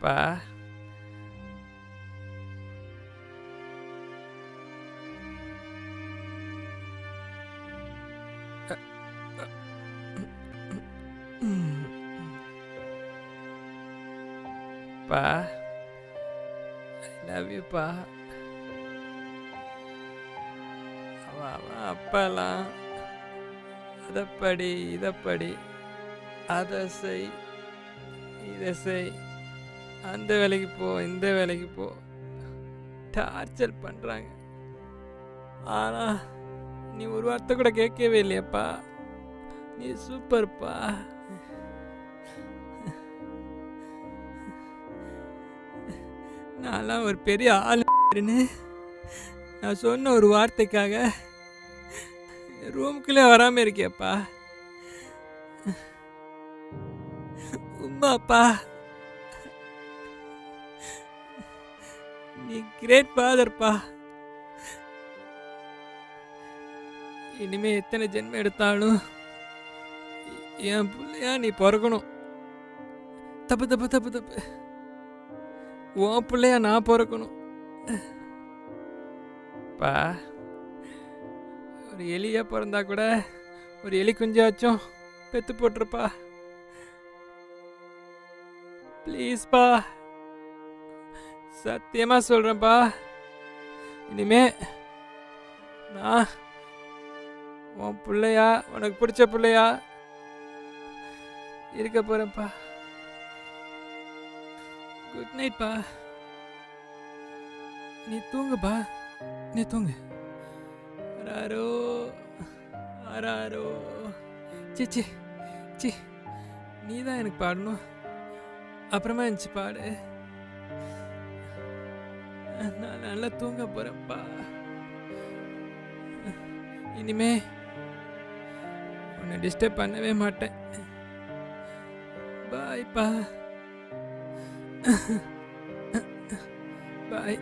பா பா I love you பா. அவன் அப்பெல்லாம் அதை படி இதை படி அதை செய் இதை செய் அந்த வேலைக்கு போ இந்த வேலைக்கு போ டார்ச்சர் பண்ணுறாங்க. ஆனால் நீ ஒரு வார்த்தை கூட கேட்கவே இல்லையப்பா. நீ சூப்பர்ப்பா. நான்லாம் ஒரு பெரிய ஆளுன்னு நான் சொன்ன ஒரு வார்த்தைக்காக ரூமுக்குள்ளே வராமல் இருக்கியப்பா. உம்மாப்பா, நீ கிரேட் ஃபாதர்ப்பா. இனிமே எத்தனை ஜென்மம் எடுத்தாலும் என் பிள்ளையா நீ பிறக்கணும். தப்பு தப்பு தப்பு தப்பு. உன் பிள்ளையா நான் பிறக்கணும் பா. ஒரு எலியா பிறந்தா கூட ஒரு எலி குஞ்சாச்சும் பெத்து போட்டிருப்பா. ப்ளீஸ்ப்பா, சத்தியமா சொல்றேன்ப்பா. இனிமே நான் உன் பிள்ளையா உனக்கு பிடிச்ச பிள்ளையா இருக்க போறேன்ப்பா. குட் நைட்ப்பா. நீ தூங்குப்பா, நீ தூங்கு. ஆராரோ ஆராரோ. சி சி சி, நீ தான் எனக்கு பாடணும். அப்புறமா இருந்துச்சு பாடு. நான் நல்லா தூங்க போறேன்ப்பா. இனிமே உன்னை டிஸ்டர்ப் பண்ணவே மாட்டேன். பாய்ப்பா. பாய்.